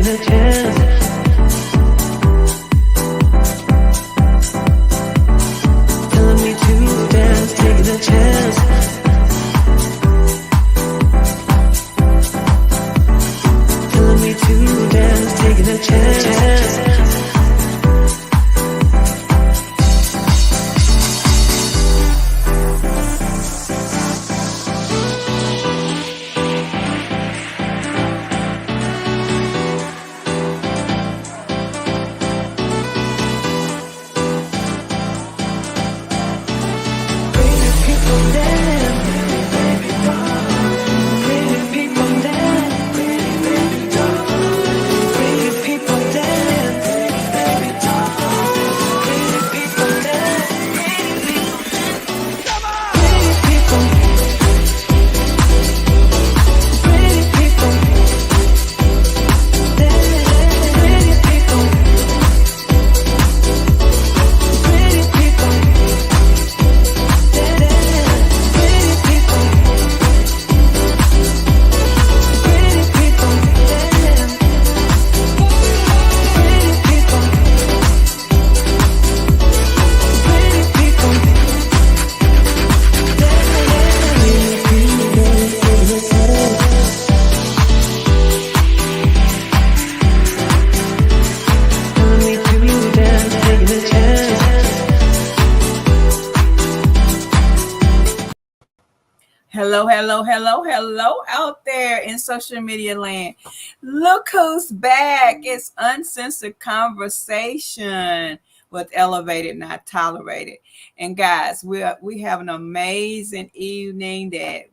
taking a chance. Telling me to dance, taking a chance. Telling me to dance, taking a chance. Hello out there in social media land. Look who's back. It's Uncensored Conversation with Elevated, Not Tolerated. And guys, we have an amazing evening that,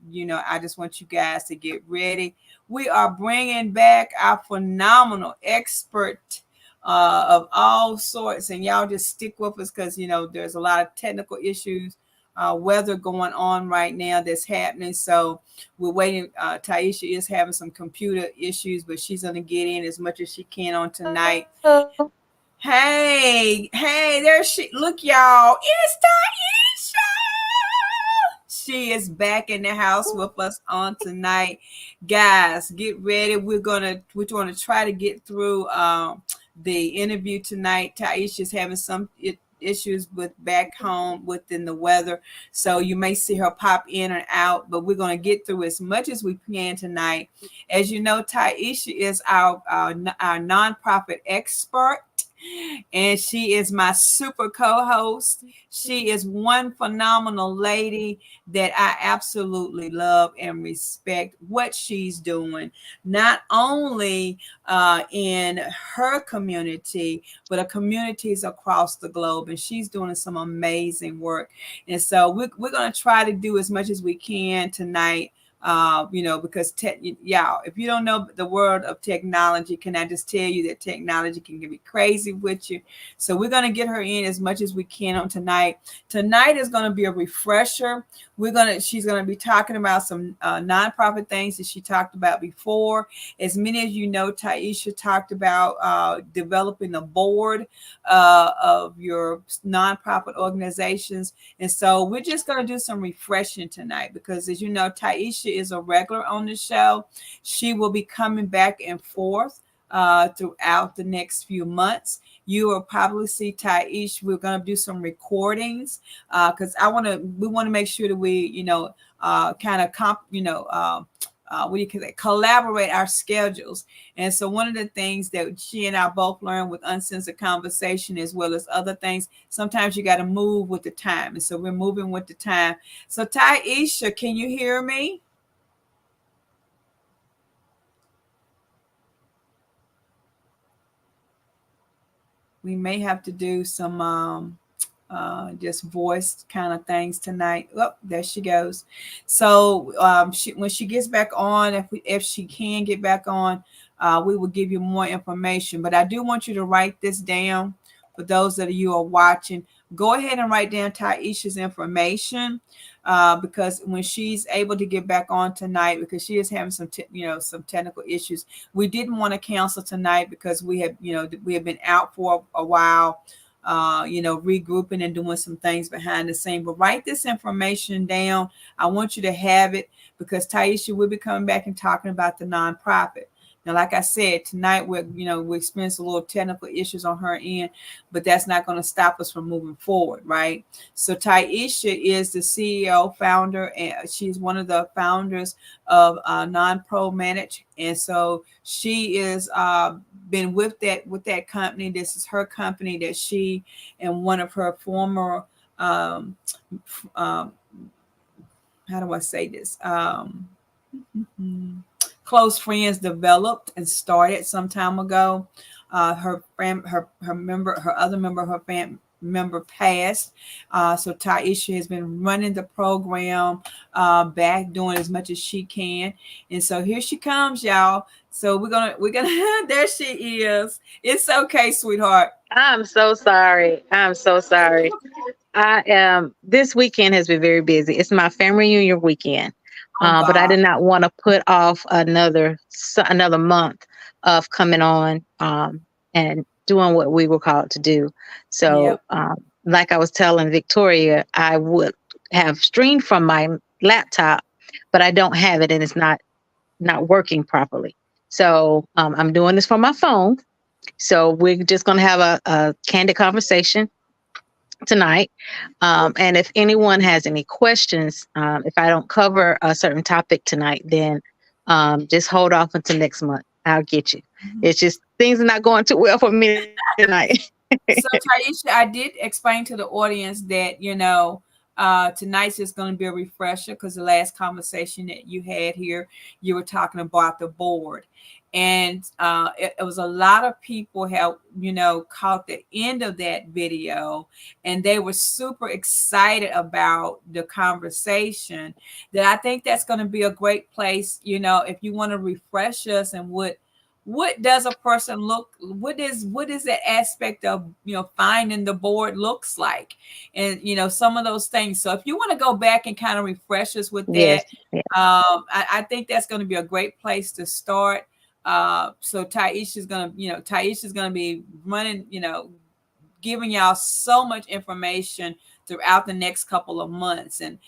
I just want you guys to get ready. We are bringing back our phenomenal expert of all sorts. And y'all just stick with us because, there's a lot of technical issues weather going on right now that's happening. So we're waiting. Tiesha is having some computer issues, but she's going to get in as much as she can on tonight. Hey, there she, look y'all, it's Tiesha. She is back in the house with us on tonight. Guys, get ready. We're going to try to get through the interview tonight. Tiesha is having some issues with back home within the weather, so you may see her pop in and out, but we're going to get through as much as we can tonight. As you know, Tiesha is our nonprofit expert, and she is my super co-host. She is one phenomenal lady that I absolutely love and respect what she's doing, not only in her community, but a communities across the globe. And she's doing some amazing work. And so we're going to try to do as much as we can tonight. Because y'all, if you don't know the world of technology, can I just tell you that technology can be crazy with you? So we're going to get her in as much as we can on tonight. Tonight is going to be a refresher. She's going to be talking about some nonprofit things that she talked about before. As many as you know, Tiesha talked about developing a board of your nonprofit organizations. And so we're just going to do some refreshing tonight because, as you know, Tiesha is a regular on the show. She will be coming back and forth throughout the next few months. You will probably see Tiesha. We're going to do some recordings because we want to make sure that we, collaborate our schedules. And so one of the things that she and I both learned with Uncensored Conversation, as well as other things, sometimes you got to move with the time. And so we're moving with the time. So Tiesha, can you hear me? We may have to do some just voice kind of things tonight. Oh, there she goes. So when she gets back on, if she can get back on, we will give you more information. But I do want you to write this down for those that you are watching. Go ahead and write down Tiesha's information because when she's able to get back on tonight, because she is having some technical issues. We didn't want to cancel tonight because we have been out for a while, regrouping and doing some things behind the scene. But write this information down. I want you to have it because Tiesha will be coming back and talking about the nonprofit. Now, like I said, tonight we experienced a little technical issues on her end, but that's not going to stop us from moving forward, right? So Tiesha is the CEO, founder, and she's one of the founders of Non-Pro Manage, and so she is been with that company. This is her company that she and one of her former um, um, how do I say this? Close friends developed and started some time ago. Her other member of her family member passed. So Taisha has been running the program back, doing as much as she can. And so here she comes, y'all. So we're gonna there she is. It's okay, sweetheart. I'm so sorry. I'm so sorry. I am. This weekend has been very busy. It's my family reunion weekend, Oh but I God. did not want to put off another month of coming on and doing what we were called to do. So, Yep. like I was telling Victoria, I would have streamed from my laptop, but I don't have it, and it's not working properly. So, I'm doing this from my phone. So we're just going to have a candid conversation tonight. And if anyone has any questions, if I don't cover a certain topic tonight, then just hold off until next month. I'll get you. It's just things are not going too well for me tonight. So, Taisha, I did explain to the audience that, tonight's is going to be a refresher because the last conversation that you had here, you were talking about the board. And it was a lot of people have, caught the end of that video and they were super excited about the conversation. That I think that's going to be a great place, if you want to refresh us and what does a person look what is that aspect of finding the board looks like, and some of those things. So if you want to go back and kind of refresh us with that, Yes. Yeah. I think that's going to be a great place to start. So Taisha is gonna be running, giving y'all so much information throughout the next couple of months. And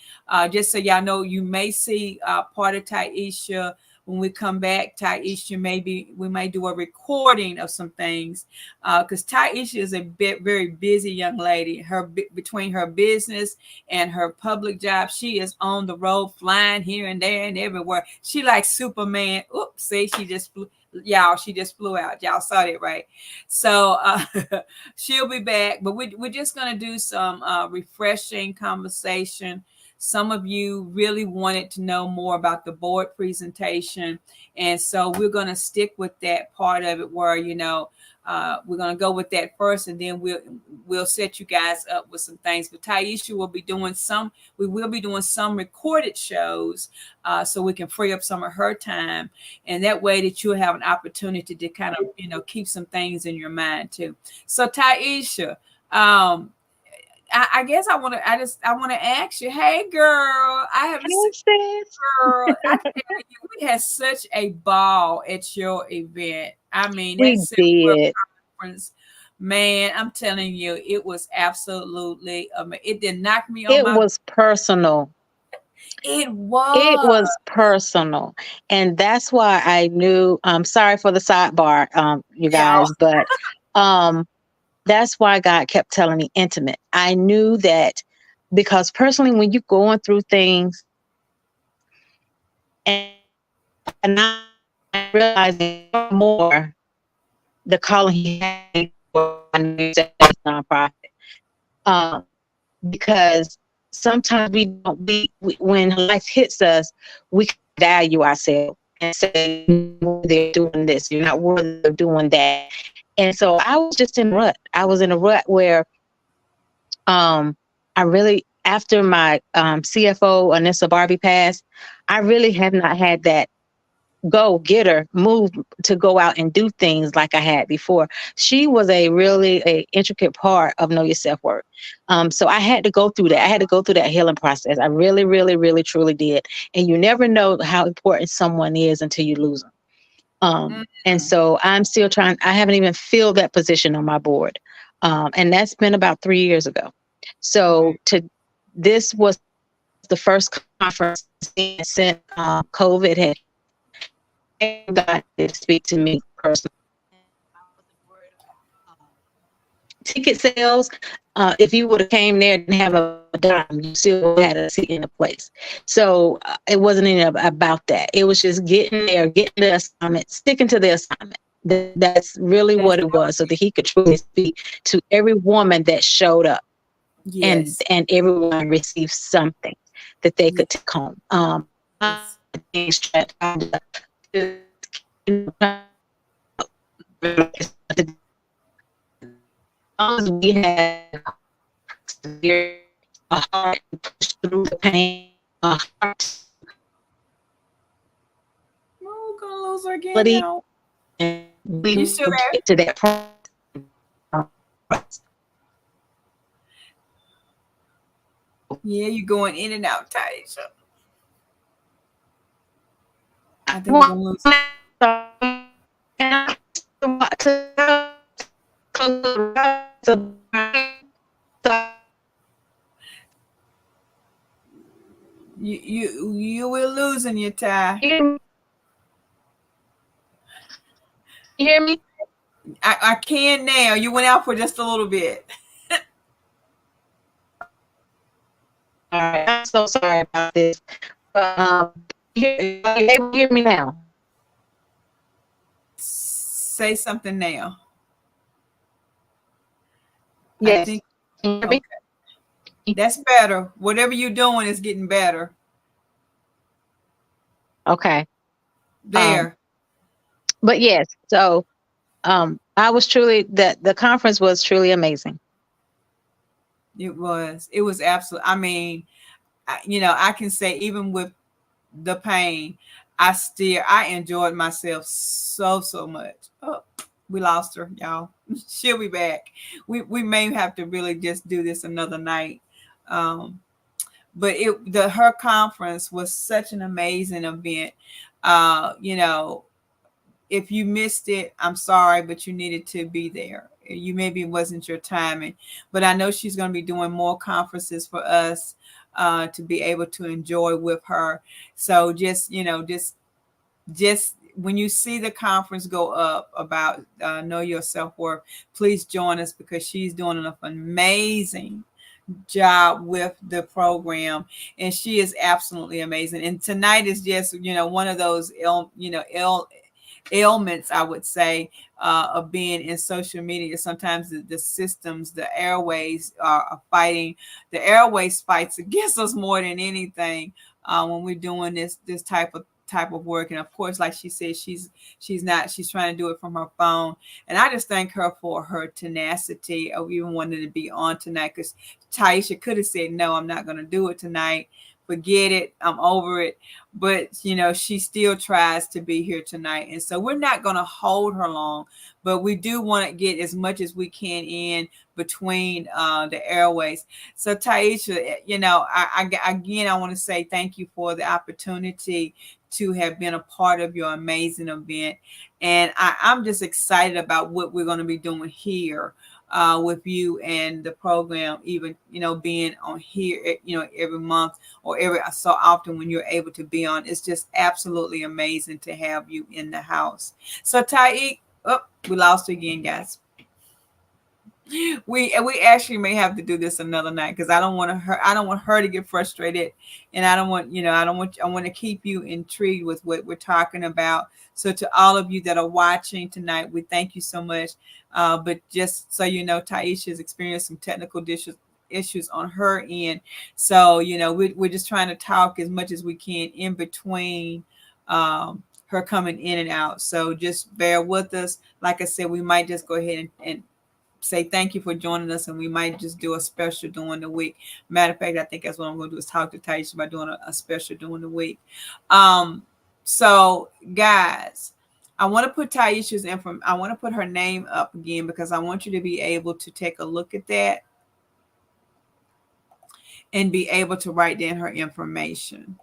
just so y'all know, you may see part of Taisha when we come back. Taisha, maybe we may do a recording of some things because Taisha is a very busy young lady. Between her business and her public job, she is on the road, flying here and there and everywhere. She like Superman. Oops, see, she just flew. Y'all, she just flew out. Y'all saw that, right? So she'll be back, but we're just going to do some refreshing conversation. Some of you really wanted to know more about the board presentation, and so we're going to stick with that part of it where we're going to go with that first, and then we'll set you guys up with some things. But Taisha will be doing we will be doing some recorded shows so we can free up some of her time, and that way that you'll have an opportunity to kind of keep some things in your mind too. So Taisha, I guess I want to ask you, hey girl, I haven't seen Yes, sis. you, girl. I tell you, we had such a ball at your event. I mean, that We Silk World did. Conference, man, I'm telling you, it was absolutely it did knock me on It my. was personal. It It was. was personal. And that's why I knew, sorry for the sidebar, you Yeah. guys, but that's why God kept telling me intimate. I knew that because personally, when you're going through things, and I realizing more the calling He had me for my nonprofit, um, because sometimes we when life hits us, we can value ourselves and say they're doing this, you're not worthy of doing that. And so I was just in a rut. I was in a rut where Um, I really, after my CFO, Anissa Barbie passed, I really have not had that go getter move to go out and do things like I had before. She was a intricate part of Know Your Self Worth. So I had to go through that. I had to go through that healing process. I really, really, really, truly did. And you never know how important someone is until you lose them. And Mm. so I'm still trying. I haven't even filled that position on my board, and that's been about 3 years ago. So Right. this was the first conference since COVID had. God did speak to me personally. I wasn't worried about ticket sales. If you would have came there and didn't have a dime, you still had a seat in the place. So it wasn't even about that. It was just getting there, getting the assignment, sticking to the assignment. That's really That's what it was, so that he could truly speak to every woman that showed up, and yes. everyone received something that they Yes. could take home. Yes. Things tried to, as long as we had a heart to push through the pain, a heart Oh, we're gonna lose her again quality, now. and we You still will there? get to that point. Yeah, you're going in and out, Tiesha. I think we're Well, gonna lose. You will losing your tie. You hear me? I can now. You went out for just a little bit. All right, I'm so sorry about this. But are you able to hear me now? Say something now. I Yes. think Can you hear me? okay. That's better. Whatever you're doing is getting better. Okay. Um, There. but yes, so I was truly, the conference was truly amazing. It was. It was absolute. I mean, I can say even with the pain, I enjoyed myself so much. Oh, we lost her, y'all. She'll be back. We may have to really just do this another night. Um, but her conference was such an amazing event. You know, if you missed it, I'm sorry, but you needed to be there. You maybe it wasn't your timing, but I know she's going to be doing more conferences for us to be able to enjoy with her. So just when you see the conference go up about know your self-worth, please join us because she's doing an amazing job with the program, and she is absolutely amazing. And tonight is just one of those ailments, I would say, of being in social media. Sometimes the systems, the airways are fighting. The airways fights against us more than anything when we're doing this type of work. And of course, like she said, she's trying to do it from her phone. And I just thank her for her tenacity of even wanting to be on tonight, because Tiesha could have said, no, I'm not going to do it tonight. Forget it. I'm over it. But, she still tries to be here tonight. And so we're not going to hold her long, but we do want to get as much as we can in between the airways. So Tiesha, again, I want to say thank you for the opportunity to have been a part of your amazing event. And I'm just excited about what we're going to be doing here with you and the program, even being on here every month or every so often when you're able to be on. It's just absolutely amazing to have you in the house. So Taik, we lost her again, guys. We actually may have to do this another night, because I don't want her to get frustrated, and I want to keep you intrigued with what we're talking about. So to all of you that are watching tonight, we thank you so much. But just so you know, Tiesha has experienced some technical issues on her end. So we're just trying to talk as much as we can in between her coming in and out. So just bear with us. Like I said, we might just go ahead and say thank you for joining us, and we might just do a special during the week. Matter of fact, I think that's what I'm going to do, is talk to Tiesha about doing a special during the week. So guys, I want to put Tiesha's I want to put her name up again, because I want you to be able to take a look at that and be able to write down her information.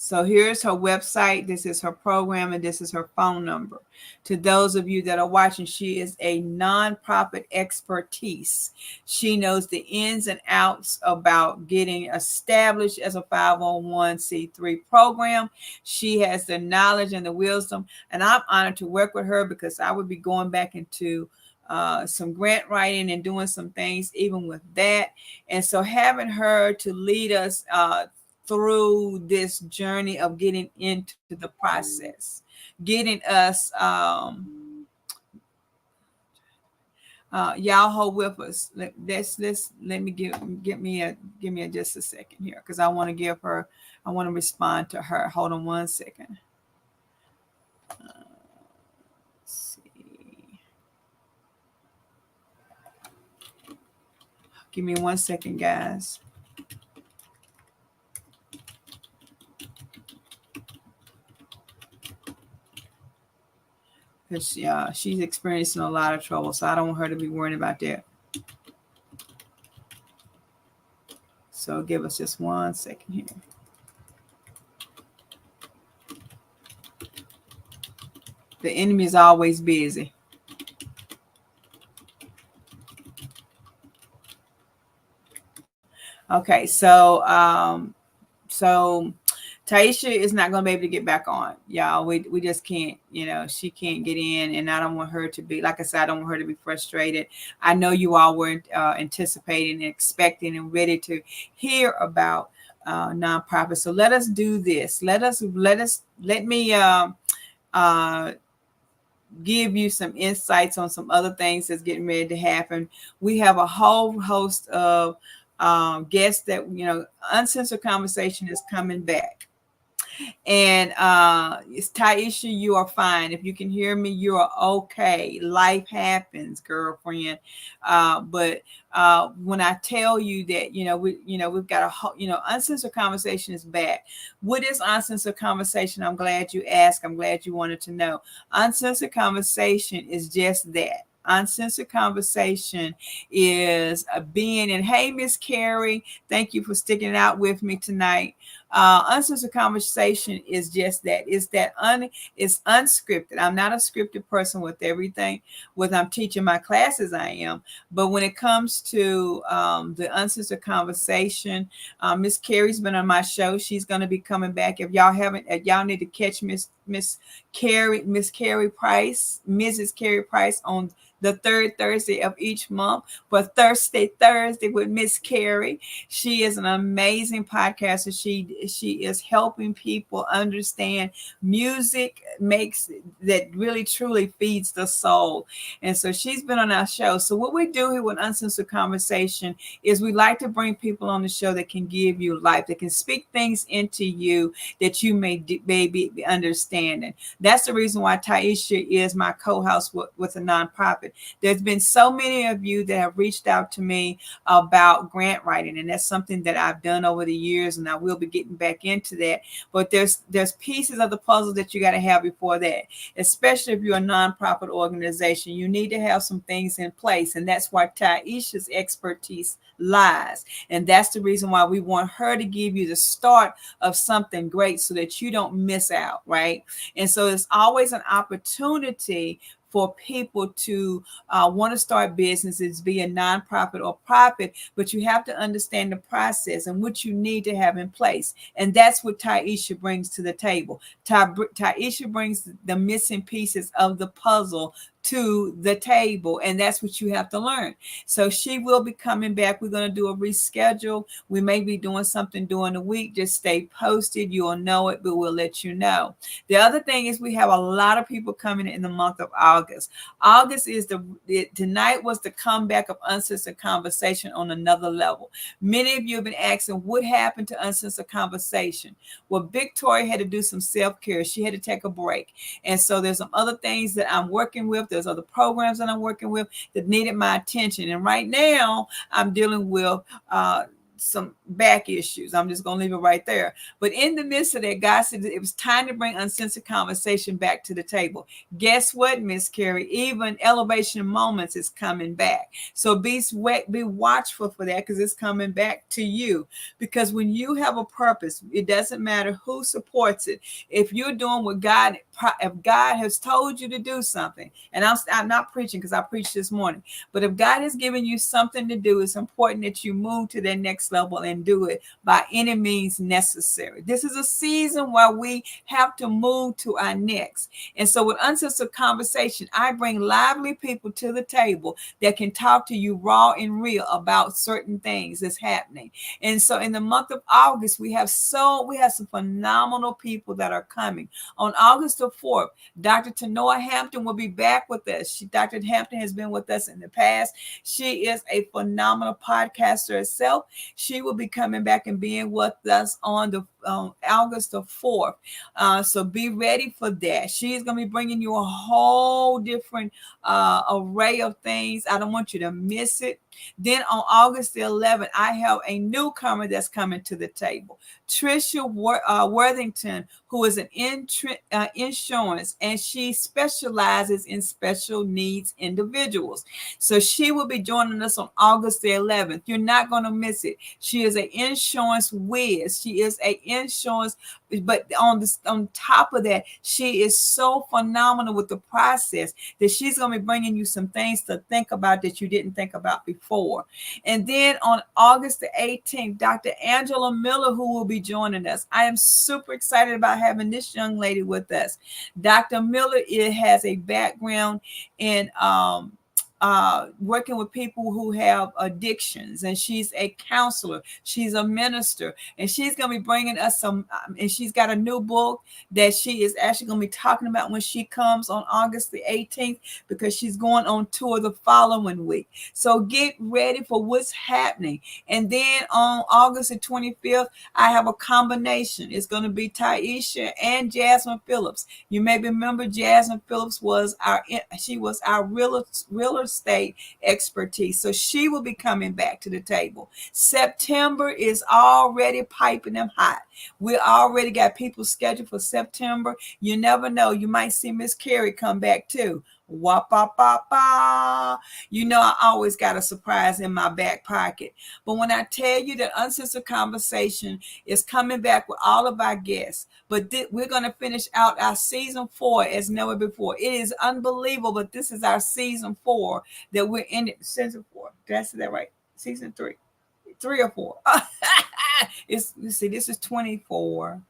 So here's her website. This is her program, and this is her phone number. To those of you that are watching, she is a nonprofit expertise. She knows the ins and outs about getting established as a 501c3 program. She has the knowledge and the wisdom, and I'm honored to work with her because I would be going back into some grant writing and doing some things even with that. And so having her to lead us through this journey of getting into the process, getting us y'all hold with us. Let me give me a just a second here, because I want to respond to her. Hold on one second. Let's see. Give me 1 second, guys. Because she's experiencing a lot of trouble, so I don't want her to be worrying about that. So give us just 1 second here. The enemy is always busy. Okay, so Tiesha is not going to be able to get back on, y'all. We just can't, she can't get in, and I don't want her to be, like I said, I don't want her to be frustrated. I know you all were anticipating and expecting and ready to hear about nonprofits. So let us do this. Let me give you some insights on some other things that's getting ready to happen. We have a whole host of guests that, Uncensored Conversation is coming back. And it's Tiesha, you are fine. If you can hear me, you are okay. Life happens, girlfriend. But when I tell you that, we've got a whole, Uncensored Conversation is back. What is Uncensored Conversation? I'm glad you asked. I'm glad you wanted to know. Uncensored Conversation is just that. Uncensored Conversation is being in. Hey, Miss Carrie, thank you for sticking it out with me tonight. Uncensored Conversation is just that. It's unscripted. I'm not a scripted person with everything. With I'm teaching my classes, I am. But when it comes to the Uncensored Conversation, Miss Carrie's been on my show. She's going to be coming back. If y'all haven't, y'all need to catch Miss Carrie Price, Mrs. Carrie Price on the third Thursday of each month for Thursday with Miss Carrie. She is an amazing podcaster. She is helping people understand music that really truly feeds the soul. And so she's been on our show. So what we do here with Uncensored Conversation is we like to bring people on the show that can give you life, that can speak things into you that you may be understanding. That's the reason why Tiesha is my co-host with a nonprofit. There's been so many of you that have reached out to me about grant writing, and that's something that I've done over the years, and I will be getting back into that. But there's pieces of the puzzle that you got to have before that, especially if you're a nonprofit organization. You need to have some things in place, and that's why Tiesha's expertise lies. And that's the reason why we want her to give you the start of something great so that you don't miss out, right? And so it's always an opportunity for people to want to start businesses, be a nonprofit or profit, but you have to understand the process and what you need to have in place. And that's what Tiesha brings to the table. Tiesha brings the missing pieces of the puzzle to the table, and that's what you have to learn. So she will be coming back. We're going to do a reschedule. We may be doing something during the week. Just stay posted. You'll know it, but we'll let you know. The other thing is we have a lot of people coming in the month of August. August is tonight was the comeback of Uncensored Conversation on another level. Many of you have been asking what happened to Uncensored Conversation. Well, Victoria had to do some self-care. She had to take a break. And so there's some other things that I'm working with. There's other programs that I'm working with that needed my attention. And right now I'm dealing with some back issues. I'm just going to leave it right there. But in the midst of that, God said it was time to bring uncensored conversation back to the table. Guess what, Miss Carrie? Even elevation moments is coming back. So be watchful for that, because it's coming back to you. Because when you have a purpose, it doesn't matter who supports it. If you're doing what God, if God has told you to do something, and I'm not preaching because I preached this morning, but if God has given you something to do, it's important that you move to that next level and do it by any means necessary. This is a season where we have to move to our next. And so with Uncensored Conversation, I bring lively people to the table that can talk to you raw and real about certain things that's happening. And so in the month of August, we have some phenomenal people that are coming. On August the 4th, Dr. Tanoa Hampton will be back with us. Dr. Hampton has been with us in the past. She is a phenomenal podcaster herself. She will be coming back and being with us on the August the 4th. So be ready for that. She is going to be bringing you a whole different array of things. I don't want you to miss it. Then on August the 11th, I have a newcomer that's coming to the table. Tiesha Worthington, who is an insurance, and she specializes in special needs individuals. So she will be joining us on August the 11th. You're not going to miss it. She is an insurance whiz. She is an insurance, but on top of that, she is so phenomenal with the process that she's going to be bringing you some things to think about that you didn't think about before. And then on August the 18th, Dr. Angela Miller, who will be joining us. I am super excited about having this young lady with us. Dr. Miller has a background in working with people who have addictions, and she's a counselor, she's a minister, and she's going to be bringing us some, and she's got a new book that she is actually going to be talking about when she comes on August the 18th, because she's going on tour the following week. So get ready for what's happening. And then on August the 25th, I have a combination. It's going to be Tiesha and Jasmine Phillips. You may remember Jasmine Phillips was our real estate expertise. So she will be coming back to the table. September is already piping them hot. We already got people scheduled for September. You never know. You might see Miss Carrie come back too. Wop, wop, wop, wop. You know, I always got a surprise in my back pocket. But when I tell you that Uncensored Conversation is coming back with all of our guests, but we're going to finish out our season 4 as never before. It is unbelievable, but this is our season 4 that we're in it. Season 4. Did I say that right? Season 3. 3 or 4. This is 24.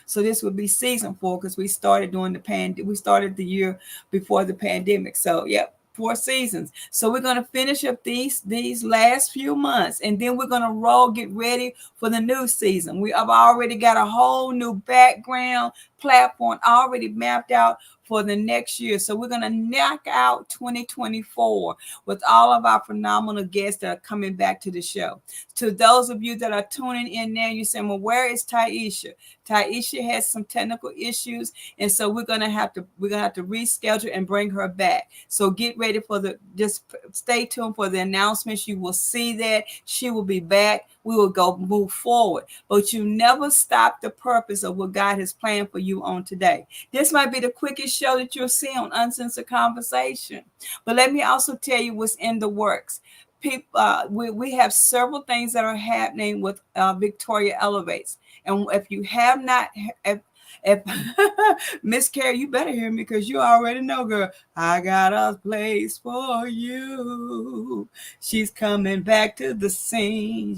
So this would be season 4, because we started during we started the year before the pandemic. So yep, 4 seasons. So we're going to finish up these last few months, and then we're going to get ready for the new season. We have already got a whole new background platform already mapped out for the next year. So we're going to knock out 2024 with all of our phenomenal guests that are coming back to the show. To those of you that are tuning in now, you're saying, well, where is Tiesha? Tiesha has some technical issues, and so we're gonna have to reschedule and bring her back. So get ready just stay tuned for the announcements. You will see that she will be back. We will move forward, but you never stop the purpose of what God has planned for you on today. This might be the quickest show that you'll see on Uncensored Conversation, but let me also tell you what's in the works. We have several things that are happening with Victoria Elevates. And if you have not, if Miss Carrie, you better hear me, because you already know, girl, I got a place for you. She's coming back to the scene.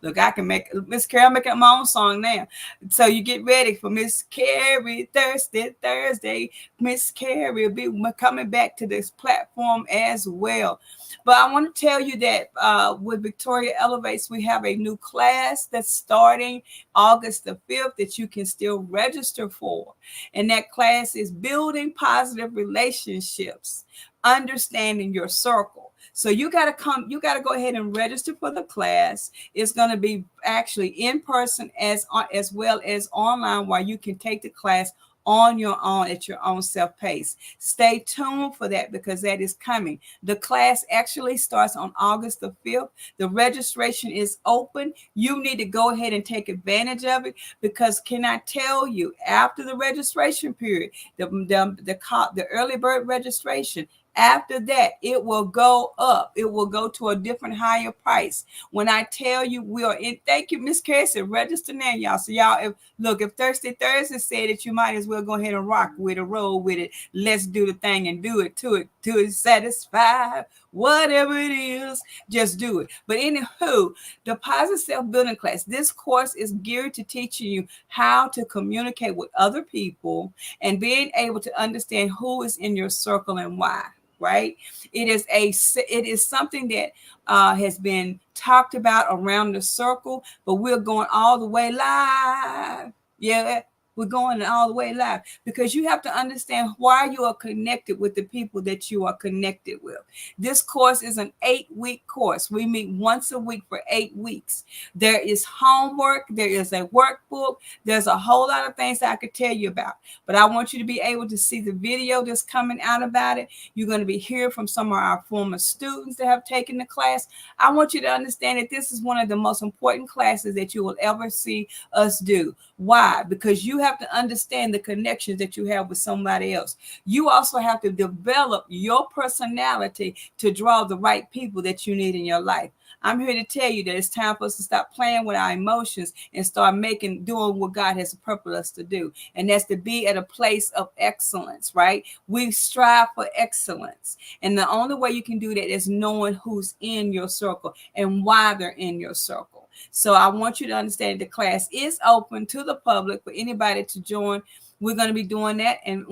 Look, I can make Miss Carrie, I'm making my own song now. So you get ready for Miss Carrie Thursday. Miss Carrie will be coming back to this platform as well. But I want to tell you that with Victoria Elevates, we have a new class that's starting August the 5th that you can still register for. And that class is Building Positive Relationships, Understanding Your Circle. So you got to go ahead and register for the class. It's going to be actually in person as well as online, where you can take the class on your own at your own self pace. Stay tuned for that because that is coming. The class actually starts on August the 5th. The registration is open. You need to go ahead and take advantage of it because can I tell you, after the registration period, the early bird registration, after that, it will go up. It will go to a different higher price. When I tell you we are in, thank you, Miss Carey said, register now, y'all. So y'all, if Thursday said that you might as well go ahead and rock with it, roll with it. Let's do the thing and do it to it satisfy. Whatever it is, just do it. But anywho, the positive self-building class, this course is geared to teaching you how to communicate with other people and being able to understand who is in your circle and why. Right? It is something that has been talked about around the circle, but we're going all the way live. Yeah, we're going all the way live because you have to understand why you are connected with the people that you are connected with. This course is an 8-week course. We meet once a week for 8 weeks. There is homework. There is a workbook. There's a whole lot of things that I could tell you about, but I want you to be able to see the video that's coming out about it. You're going to be hearing from some of our former students that have taken the class. I want you to understand that this is one of the most important classes that you will ever see us do. Why? Because you have to understand the connections that you have with somebody else. You also have to develop your personality to draw the right people that you need in your life. I'm here to tell you that it's time for us to stop playing with our emotions and start doing what God has purposed us to do. And that's to be at a place of excellence, right? We strive for excellence. And the only way you can do that is knowing who's in your circle and why they're in your circle. So I want you to understand the class is open to the public for anybody to join. We're going to be doing that. And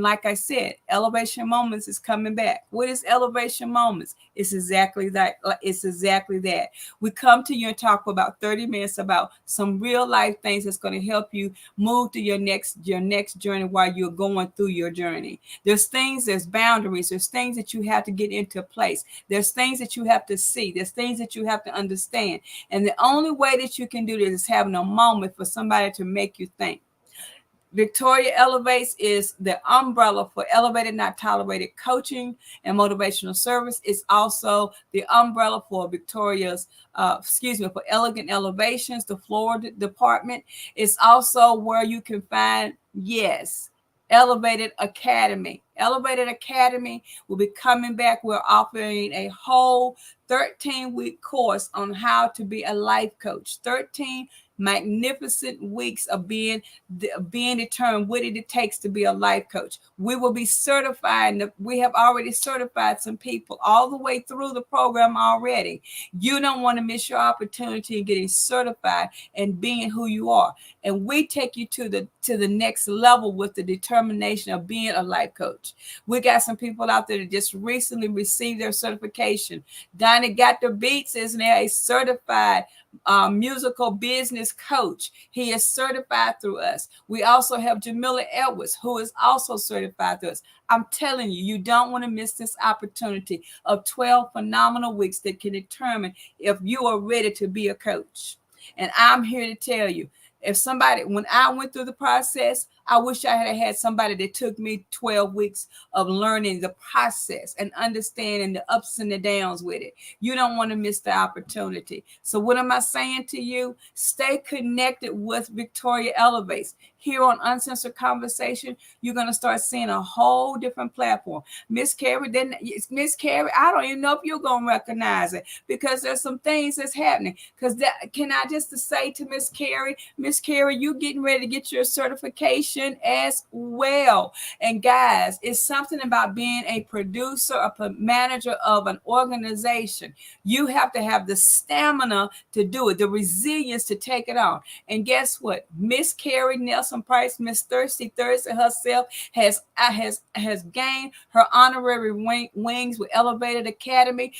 like I said, Elevation Moments is coming back. What is Elevation Moments? It's exactly that. It's exactly that. We come to you and talk for about 30 minutes about some real life things that's going to help you move to your next journey while you're going through your journey. There's boundaries. There's things that you have to get into place. There's things that you have to see. There's things that you have to understand. And the only way that you can do this is having a moment for somebody to make you think. Victoria Elevates is the umbrella for elevated, not tolerated coaching and motivational service. It's also the umbrella for for Elegant Elevations, the floor department. It's also where you can find, Elevated Academy. Elevated Academy will be coming back. We're offering a whole 13-week course on how to be a life coach. 13 magnificent weeks of being determined what it takes to be a life coach. We will be certified. We have already certified some people all the way through the program already. You don't want to miss your opportunity in getting certified and being who you are. And we take you to the next level with the determination of being a life coach. We got some people out there that just recently received their certification. Donnie Got the Beats is now a certified musical business coach. He is certified through us. We also have Jamila Edwards, who is also certified through us. I'm telling you, you don't want to miss this opportunity of 12 phenomenal weeks that can determine if you are ready to be a coach. And I'm here to tell you, when I went through the process, I wish I had somebody that took me 12 weeks of learning the process and understanding the ups and the downs with it. You don't want to miss the opportunity. So what am I saying to you? Stay connected with Victoria Elevates. Here on Uncensored Conversation, you're going to start seeing a whole different platform. Miss Carey, I don't even know if you're going to recognize it because there's some things that's happening. Can I just say to Miss Carey, you're getting ready to get your certification as well. And guys, it's something about being a producer, a manager of an organization. You have to have the stamina to do it, the resilience to take it on. And guess what? Miss Carey Nelson Price, Miss Thirsty Thursday herself has gained her honorary wings with Elevated Academy.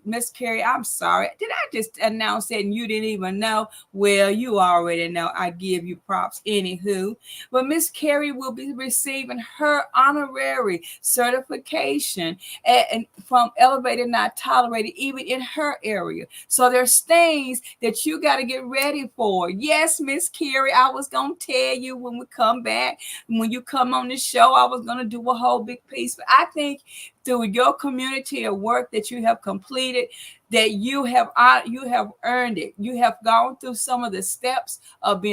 Miss Carey, I'm sorry. Did I just announce that and you didn't even know? Well, you already know. I give you props. Anywho, But Miss Carrie will be receiving her honorary certification and from Elevated Not Tolerated, even in her area. So there's things that you got to get ready for. Yes, Miss Carrie, I was going to tell you when we come back, when you come on the show, I was going to do a whole big piece. But I think through your community of work that you have completed, that you have earned it. You have gone through some of the steps of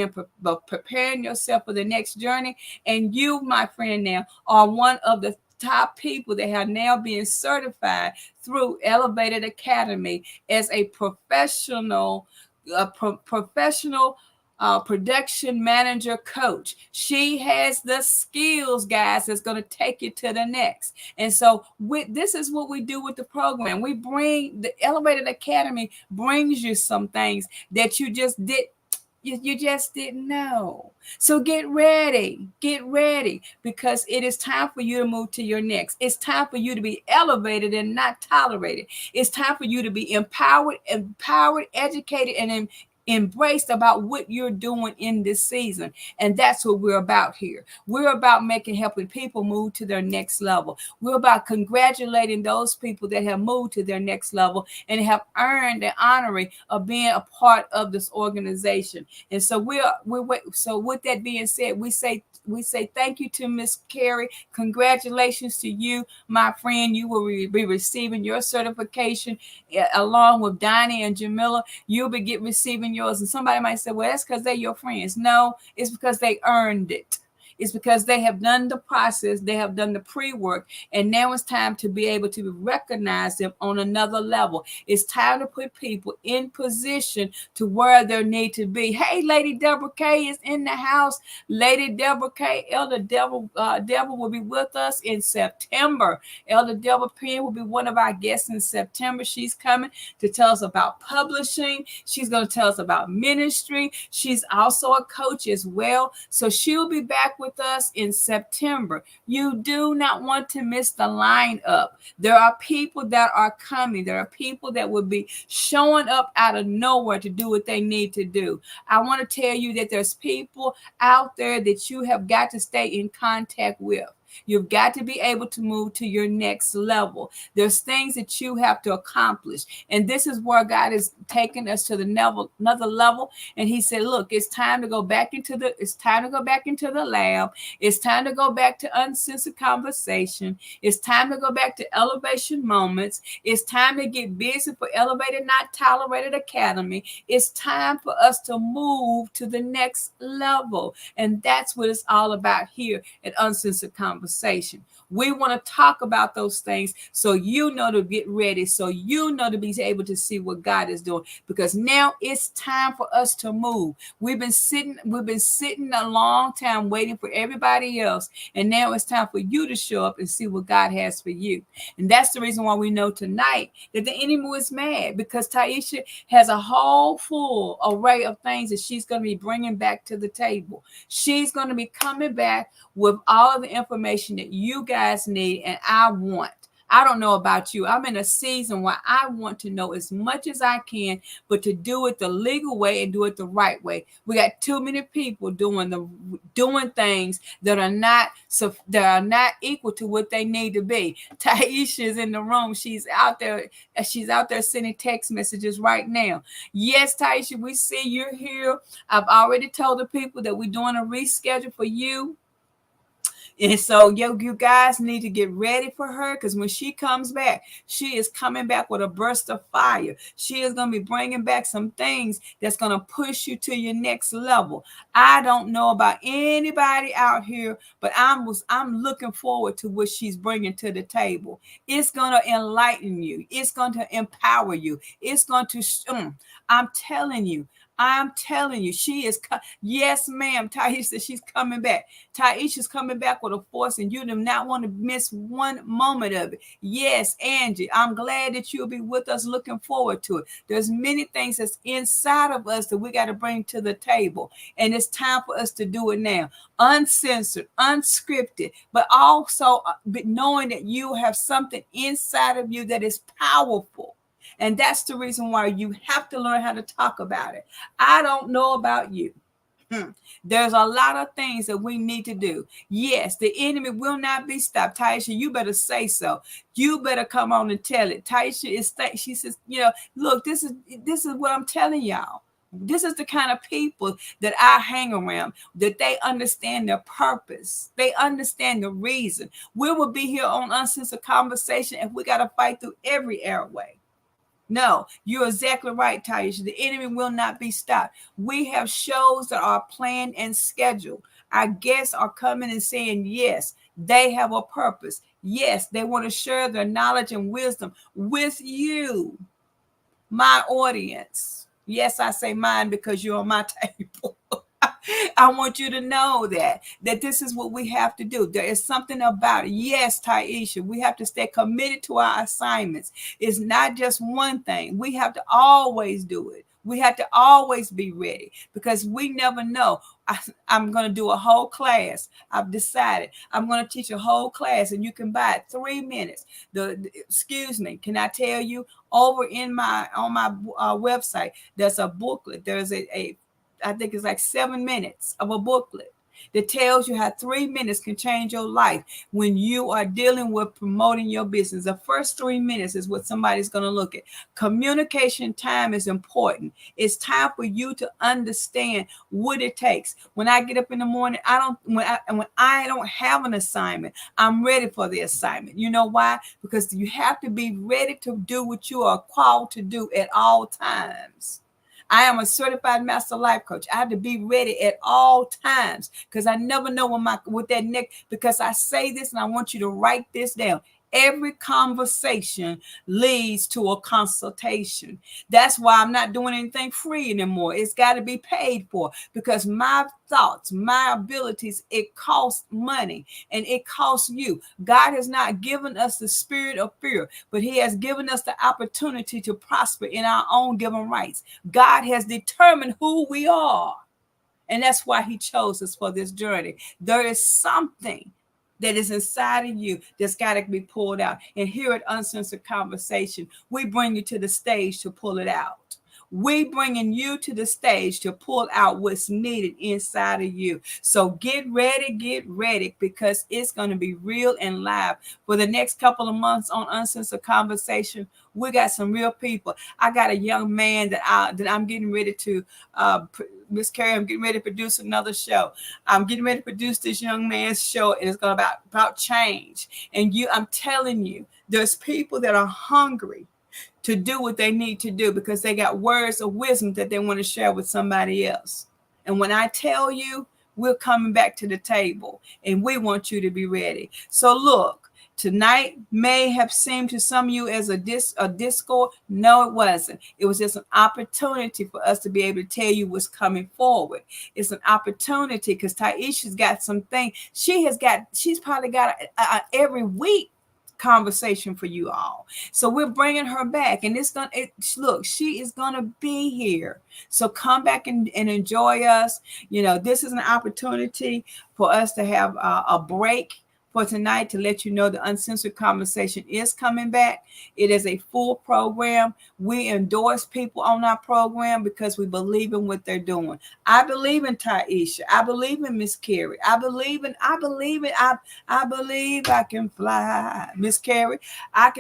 preparing yourself for the next journey, and you, my friend, now are one of the top people that have now been certified through Elevated Academy as a professional production manager coach. She has the skills, guys, that's going to take you to the next. And so this is what we do with the program. We bring the Elevated Academy brings you some things that you just didn't know. So get ready, because it is time for you to move to your next. It's time for you to be elevated and not tolerated. It's time for you to be empowered, educated, and embraced about what you're doing in this season. And that's what we're about here. We're about helping people move to their next level. We're about congratulating those people that have moved to their next level and have earned the honoring of being a part of this organization. And so so with that being said, we say thank you to Miss Carrie. Congratulations to you, my friend. You will be receiving your certification along with Donnie and Jamila. You'll be receiving yours. And somebody might say, well, that's because they're your friends. No, it's because they earned it. It's because they have done the process, they have done the pre-work, and now it's time to be able to recognize them on another level. It's time to put people in position to where they need to be. Hey, Lady Deborah K is in the house. Lady Deborah K, Elder Deborah will be with us in September. Elder Deborah Penn will be one of our guests in September. She's coming to tell us about publishing. She's going to tell us about ministry. She's also a coach as well. So she'll be back with us in September. You do not want to miss the lineup. There are people that are coming. There are people that will be showing up out of nowhere to do what they need to do. I want to tell you that there's people out there that you have got to stay in contact with. You've got to be able to move to your next level. There's things that you have to accomplish. And this is where God is taking us to another level. And he said, look, it's time to go back into the lab. It's time to go back to uncensored conversation. It's time to go back to elevation moments. It's time to get busy for Elevated Not Tolerated Academy. It's time for us to move to the next level. And that's what it's all about here at Uncensored Conversation. We want to talk about those things so you know to get ready, so you know to be able to see what God is doing, because now it's time for us to move. We've been sitting a long time waiting for everybody else, and now it's time for you to show up and see what God has for you. And that's the reason why we know tonight that the enemy was mad, because Tiesha has a whole full array of things that she's going to be bringing back to the table. She's going to be coming back with all of the information that you guys need and I want. I don't know about you. I'm in a season where I want to know as much as I can, but to do it the legal way and do it the right way. We got too many people doing things that are not equal to what they need to be. Tiesha is in the room. She's out there sending text messages right now. Yes, Tiesha, we see you're here. I've already told the people that we're doing a reschedule for you. And so you guys need to get ready for her, because when she comes back, she is coming back with a burst of fire. She is going to be bringing back some things that's going to push you to your next level. I don't know about anybody out here, but I'm looking forward to what she's bringing to the table. It's going to enlighten you. It's going to empower you. It's going to, I'm telling you, she is. Yes, ma'am. Tiesha said she's coming back. Tiesha's coming back with a force, and you do not want to miss one moment of it. Yes, Angie, I'm glad that you'll be with us. Looking forward to it. There's many things that's inside of us that we got to bring to the table, and it's time for us to do it now. Uncensored, unscripted, but also knowing that you have something inside of you that is powerful. And that's the reason why you have to learn how to talk about it. I don't know about you, There's a lot of things that we need to do. Yes, the enemy will not be stopped. Tiesha, you better say so. You better come on and tell it. Tiesha she says, look, this is what I'm telling y'all. This is the kind of people that I hang around, that they understand their purpose. They understand the reason. We will be here on Uncensored Conversation if we got to fight through every airway. No, you're exactly right, Tiesha. The enemy will not be stopped. We have shows that are planned and scheduled. Our guests are coming and saying, yes, they have a purpose. Yes, they want to share their knowledge and wisdom with you, my audience. Yes, I say mine because you're on my table. I want you to know that this is what we have to do. There is something about it. Yes, Tiesha, we have to stay committed to our assignments. It's not just one thing. We have to always do it. We have to always be ready because we never know. I'm going to do a whole class. I've decided I'm going to teach a whole class, and you can buy it 3 minutes. Excuse me, can I tell you, over on my website, there's a booklet. There's I think it's like 7 minutes of a booklet that tells you how 3 minutes can change your life when you are dealing with promoting your business. The first 3 minutes is what somebody's going to look at. Communication time is important. It's time for you to understand what it takes. When I get up in the morning, when I don't have an assignment, I'm ready for the assignment. You know why? Because you have to be ready to do what you are called to do at all times. I am a certified master life coach. I have to be ready at all times because I never know what that next, because I say this and I want you to write this down. Every conversation leads to a consultation. That's why I'm not doing anything free anymore. It's got to be paid for because my thoughts, my abilities, it costs money and it costs you. God has not given us the spirit of fear, but he has given us the opportunity to prosper in our own given rights. God has determined who we are. And that's why he chose us for this journey. There is something that is inside of you that's got to be pulled out. And here at Uncensored Conversation, we bring you to the stage to pull it out. We bringing you to the stage to pull out what's needed inside of you. So get ready, because it's going to be real and live for the next couple of months on Uncensored Conversation. We got some real people. I got a young man that I'm getting ready to Miss Carrie, I'm getting ready to produce another show. I'm getting ready to produce this young man's show, and it's going to about change. And I'm telling you, there's people that are hungry to do what they need to do because they got words of wisdom that they want to share with somebody else. And when I tell you, we're coming back to the table, and we want you to be ready. So look, tonight may have seemed to some of you as a discord. No, it wasn't. It was just an opportunity for us to be able to tell you what's coming forward. It's an opportunity because Tiesha's got something. She's probably got a every week conversation for you all. So we're bringing her back, and look, she is gonna be here. So come back and enjoy us. This is an opportunity for us to have a break for tonight to let you know the Uncensored Conversation is coming back. It is a full program. We endorse people on our program because we believe in what they're doing. I believe in Tiesha. I believe in Miss Carrie. I believe I can fly. Miss Carrie, I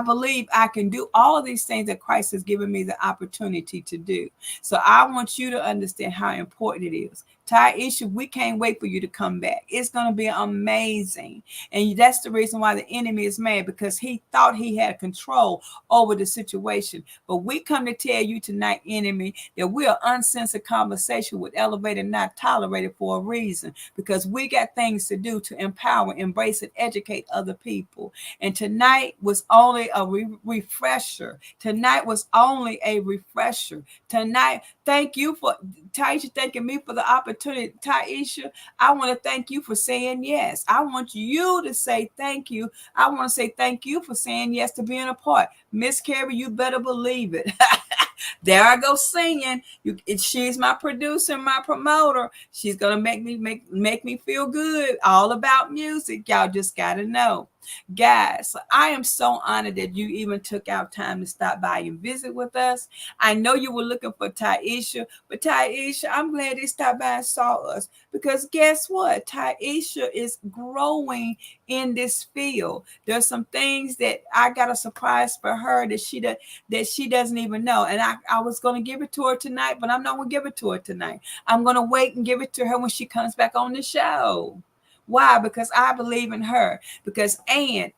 believe I can do all of these things that Christ has given me the opportunity to do. So I want you to understand how important it is. Tiesha, we can't wait for you to come back. It's going to be amazing. And that's the reason why the enemy is mad, because he thought he had control over the situation. But we come to tell you tonight, enemy, that we are Uncensored Conversation with Elevated, Not Tolerated, for a reason, because we got things to do to empower, embrace, and educate other people. And tonight was only a refresher. Tonight was only a refresher. Tonight, thank you for Tiesha thanking me for the opportunity. Tiesha, I want to thank you for saying yes. I want you to say thank you. I want to say thank you for saying yes to being a part. Miss Carrie, you better believe it. There I go singing. She's my producer, my promoter. She's gonna make me feel good. All about music. Y'all just gotta know. Guys, I am so honored that you even took out time to stop by and visit with us. I know you were looking for Tiesha, but Tiesha, I'm glad they stopped by and saw us, because guess what? Tiesha is growing in this field. There's some things that I got a surprise for her that she doesn't even know. And I was going to give it to her tonight, but I'm not going to give it to her tonight. I'm going to wait and give it to her when she comes back on the show. Why? Because I believe in her. Because ANA.ND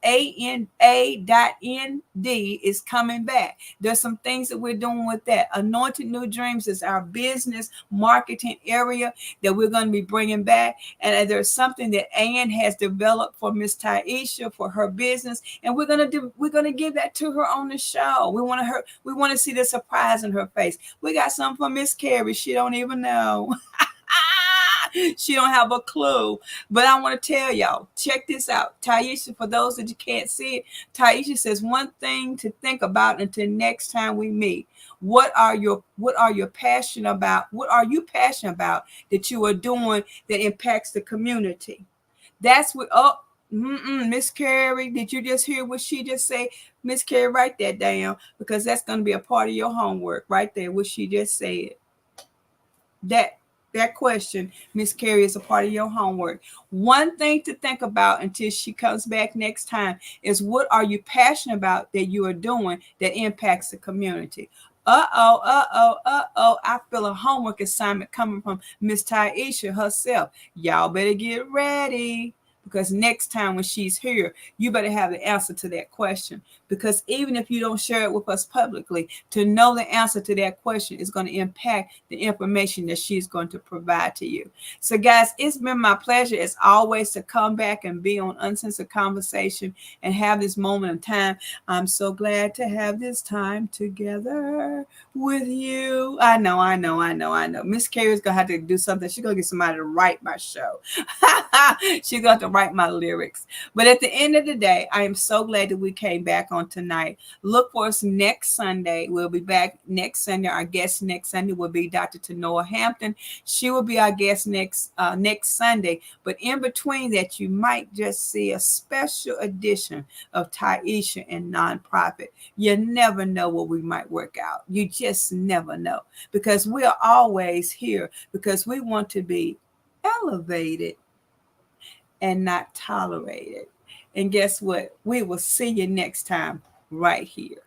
is coming back. There's some things that we're doing with that. Anointed New Dreams is our business marketing area that we're going to be bringing back. And there's something that Ann has developed for Miss Tiesha for her business, and we're gonna give that to her on the show. We want to see the surprise in her face. We got something for Miss Carrie. She don't even know. She don't have a clue. But I want to tell y'all, check this out. Tiesha, for those that you can't see it, Tiesha says one thing to think about until next time we meet. What are you passionate about? What are you passionate about that you are doing that impacts the community? That's what Miss Carrie, did you just hear what she just said? Miss Carrie, write that down, because that's going to be a part of your homework right there, what she just said. That question, Miss Carrie, is a part of your homework. One thing to think about until she comes back next time is, what are you passionate about that you are doing that impacts the community? I feel a homework assignment coming from Miss Tiesha herself. Y'all better get ready, because next time when she's here, you better have the answer to that question. Because even if you don't share it with us publicly, to know the answer to that question is going to impact the information that she's going to provide to you. So guys, it's been my pleasure as always to come back and be on Uncensored Conversation and have this moment of time. I'm so glad to have this time together with you. I know. Miss Carrie's going to have to do something. She's going to get somebody to write my show. She's going to have to write my lyrics. But at the end of the day, I am so glad that we came back on tonight. Look for us next Sunday. We'll be back next Sunday. Our guest next Sunday will be Dr. Tanoa Hampton. She will be our guest next Sunday. But in between that, you might just see a special edition of Tiesha and Nonprofit. You never know what we might work out. You just never know. Because we are always here because we want to be elevated and not tolerated. And guess what? We will see you next time right here.